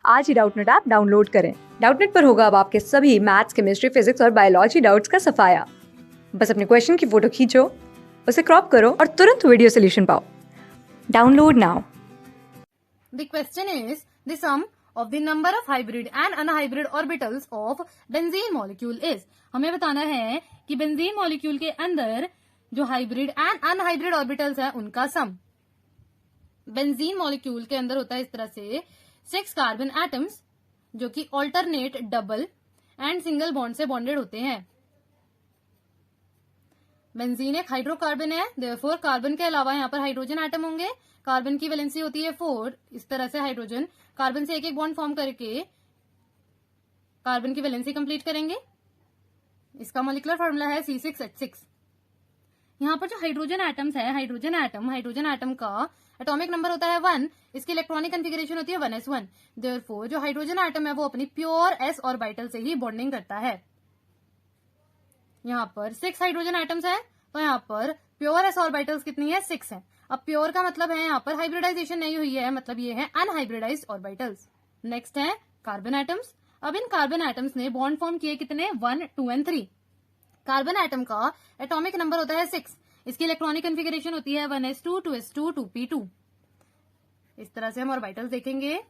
आज ही Doubtnut app download करें। Doubtnut पर होगा अब आपके सभी मैथ्स, केमिस्ट्री, फिजिक्स और बायोलॉजी डाउट्स का सफाया। बस अपने क्वेश्चन की फोटो खींचो, उसे क्रॉप करो और तुरंत वीडियो सोल्यूशन पाओ। Download now. The question is the sum of the number of hybrid and unhybrid orbitals of benzene molecule is। हमें बताना है कि बेंजीन मॉलिक्यूल के अंदर जो हाइब्रिड एंड अनहाइब्रिड ऑर्बिटल्स है उनका सम। बेंजीन मॉलिक्यूल के अंदर होता है इस तरह से 6 कार्बन एटम्स जो कि alternate, double and single bond से बॉन्डेड होते हैं। बेंजीन एक हाइड्रोकार्बन है, देयरफॉर कार्बन के अलावा यहाँ पर हाइड्रोजन एटम होंगे। कार्बन की वैलेंसी होती है 4। इस तरह से हाइड्रोजन कार्बन से एक एक बॉन्ड फॉर्म करके कार्बन की वैलेंसी कंप्लीट करेंगे। इसका मॉलिक्यूलर फॉर्मूला है C6H6। यहाँ पर जो हाइड्रोजन एटम्स है, हाइड्रोजन एटम का एटॉमिक नंबर होता है 1। इसकी इलेक्ट्रॉनिक कॉन्फ़िगरेशन होती है 1s1। देयरफॉर जो हाइड्रोजन एटम है वो अपनी प्योर s ऑर्बिटल से ही बॉन्डिंग करता है। यहाँ पर 6 हाइड्रोजन एटम्स है, तो यहाँ पर प्योर s ऑर्बिटल्स कितनी है? 6 है। अब प्योर का मतलब है यहाँ पर हाइब्रिडाइजेशन नहीं हुई है, मतलब ये है अनहाइब्रिडाइज्ड ऑर्बिटल्स। नेक्स्ट है कार्बन एटम्स। अब इन कार्बन एटम्स ने बॉन्ड फॉर्म किए कितने? 1, 2 एंड 3। कार्बन एटम का एटॉमिक नंबर होता है 6। इसकी इलेक्ट्रॉनिक कॉन्फ़िगरेशन होती है 1s2, 2s2, 2p2। इस तरह से हम ऑर्बिटल्स देखेंगे।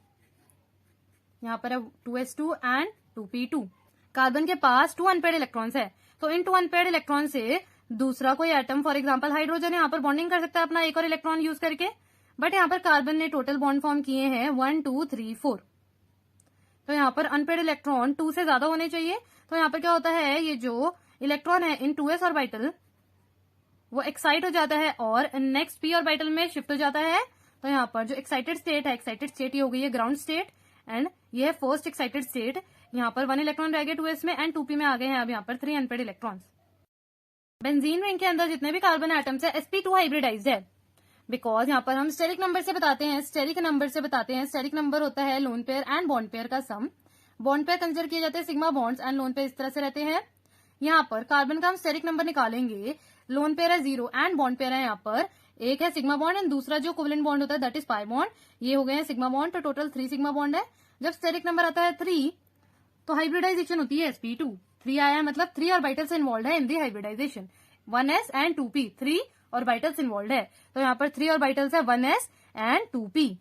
यहाँ पर है 2s2 एंड 2p2। कार्बन के पास 2 अनपेयर्ड इलेक्ट्रॉन्स है, तो इन 2 अनपेयर्ड इलेक्ट्रॉन से दूसरा कोई एटम, फॉर एग्जांपल हाइड्रोजन, यहाँ पर बॉन्डिंग कर सकता है अपना एक और इलेक्ट्रॉन यूज करके। बट यहाँ पर कार्बन ने टोटल बॉन्ड फॉर्म किए हैं 1, 2, 3, 4। तो यहाँ पर अनपेयर्ड इलेक्ट्रॉन 2 से ज्यादा होने चाहिए। तो यहाँ पर क्या होता है, ये जो इलेक्ट्रॉन है इन 2s ऑर्बिटल वो एक्साइट हो जाता है और नेक्स्ट p ऑर्बिटल में शिफ्ट हो जाता है। तो यहाँ पर जो एक्साइटेड स्टेट ये हो गई है ग्राउंड स्टेट, एंड ये है फर्स्ट एक्साइटेड स्टेट। यहाँ पर 1 इलेक्ट्रॉन रह गए 2s में एंड 2p में आ गए हैं अब यहाँ पर 3 अनपेयर्ड इलेक्ट्रॉन्स। बेंजीन रिंग के अंदर जितने भी कार्बन एटम्स है sp2 हाइब्रिडाइज्ड है, बिकॉज यहाँ पर हम स्टेरिक नंबर से बताते हैं। स्टेरिक नंबर होता है lone pair and bond pair का सम। बॉन्ड पेयर कंसिडर किए जाते हैं sigma bonds and lone pair इस तरह से रहते हैं। यहाँ पर कार्बन का हम स्टेरिक नंबर निकालेंगे। लोन पेयर है 0 एंड बॉन्ड पेयर है यहाँ पर एक है सिग्मा बॉन्ड एंड दूसरा जो कोवेलेंट बॉन्ड होता है दैट इज पाई बॉन्ड। ये हो गए हैं सिग्मा बॉन्ड, तो टोटल 3 सिग्मा बॉन्ड है। जब स्टेरिक नंबर आता है 3 तो हाइब्रिडाइजेशन होती है sp2। 3 आया है मतलब 3 ऑर्बिटल्स इन्वॉल्व है in the hybridisation. 1s and 2p, 3 orbitals involve है। तो यहाँ पर 3 ऑर्बिटल्स है 1s एंड 2p।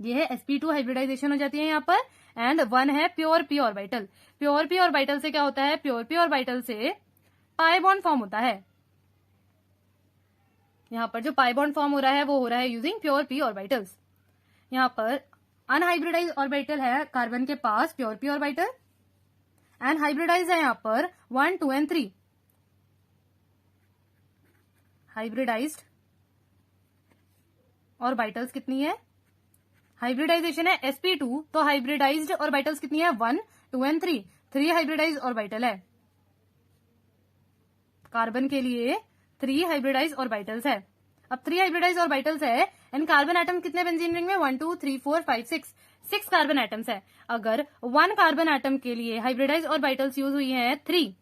ये है sp2 हाइब्रिडाइजेशन हो जाती है यहाँ पर। एंड 1 है pure p orbital. Pure p orbital से क्या होता है? प्योर p ऑर्बिटल से पाई बॉन्ड फॉर्म होता है। यहाँ पर जो पाई बॉन्ड फॉर्म हो रहा है वो हो रहा है यूजिंग प्योर p ऑर्बिटल्स। यहाँ पर अनहाइब्रिडाइज ऑर्बिटल है कार्बन के पास pure p orbital, and hybridise है यहाँ पर 1, 2 एंड 3। हाइब्रिडाइज्ड ऑर्बिटल्स कितनी है? हाइब्रिडाइजेशन है sp2, तो हाइब्रिडाइज्ड ऑर्बिटल्स कितनी है? 1, 2 एंड 3। 3 हाइब्रिडाइज्ड ऑर्बिटल है कार्बन के लिए। 3 हाइब्रिडाइज ऑर्बिटल्स है। अब 3 हाइब्रिडाइज ऑर्बिटल्स है एंड कार्बन एटम कितने बेंजीन रिंग में? 1, 2, 3, 4, 5, 6 कार्बन एटम्स है। अगर 1 कार्बन एटम के लिए हाइब्रिडाइज ऑर्बिटल्स यूज हुई है 3,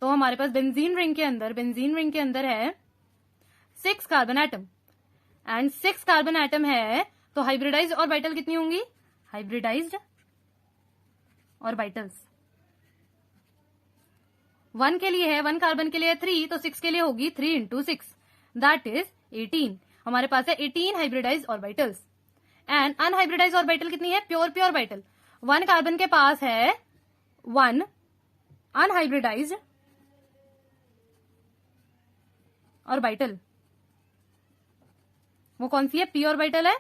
तो हमारे पास बेंजीन रिंग के अंदर है 6 carbon atom, and 6 carbon atom है तो हाइब्रिडाइज ऑर्बिटल कितनी होंगी? हाइब्रिडाइज्ड ऑर्बिटल्स 1 के लिए है, 1 कार्बन के लिए है 3, तो 6 के लिए होगी 3 इंटू 6 दैट इज 18। हमारे पास है 18 hybridize orbitals. And unhybridize orbital कितनी है? Pure p orbital. 1 कार्बन के पास है 1 अनहाइब्रिडाइज्ड ऑर्बिटल। वो कौन सी है? p ऑर्बिटल है।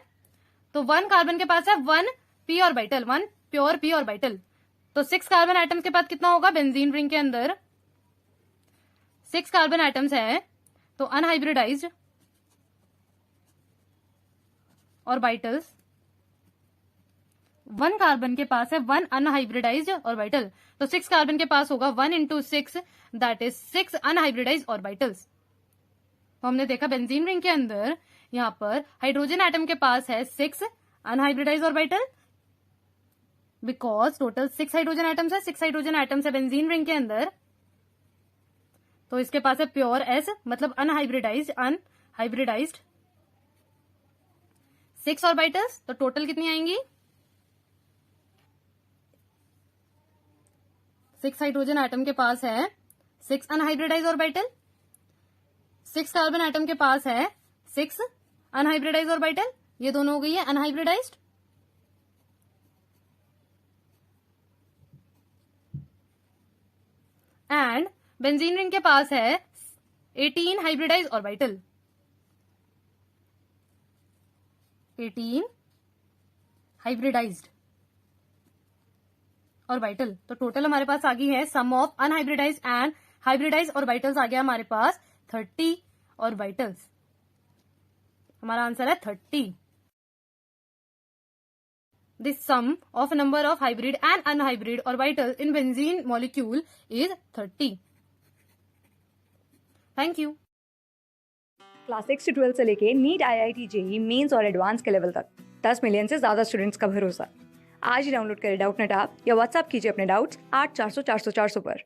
तो 1 कार्बन के पास है 1 p orbital, 1 pure p orbital. तो 6 कार्बन एटम्स के पास कितना होगा? बेंजीन रिंग के अंदर 6 कार्बन एटम्स है, तो अनहाइब्रिडाइज्ड ऑर्बिटल्स 1 कार्बन के पास है 1 अनहाइब्रिडाइज्ड ऑर्बिटल, तो 6 कार्बन के पास होगा 1 into 6 that is 6 unhybridised orbitals. तो हमने देखा बेंजीन रिंग के अंदर यहाँ पर हाइड्रोजन एटम के पास है 6 unhybridised orbital, because total 6 hydrogen atoms है। 6 हाइड्रोजन एटम्स है बेंजीन रिंग के अंदर, तो इसके पास है प्योर s मतलब अनहाइब्रिडाइज्ड 6 ऑर्बिटल्स। तो टोटल कितनी आएंगी? 6 हाइड्रोजन एटम के पास है 6 अनहाइब्रिडाइज ऑर्बिटल, 6 कार्बन एटम के पास है 6 अनहाइब्रिडाइज ऑर्बिटल, ये दोनों हो गई है अनहाइब्रिडाइज्ड। एंड बेंजीन रिंग के पास है 18 हाइब्रिडाइज ऑर्बिटल, 18 हाइब्रिडाइज्ड ऑर्बिटल। तो टोटल हमारे पास आ गई है sum of unhybridised and hybridised orbitals आ गया हमारे पास 30 ऑर्बिटल्स। हमारा आंसर है 30। The sum of number of hybrid and unhybrid orbitals in benzene molecule is 30. Thank you. Class 6 से 12 से लेके नीट, IIT, जेईई मेंस और एडवांस के लेवल तक 10 मिलियन से ज्यादा स्टूडेंट्स का भरोसा। आज ही डाउनलोड करें डाउटनेट ऐप या व्हाट्सएप कीजिए अपने डाउट्स 8400 400 400 पर।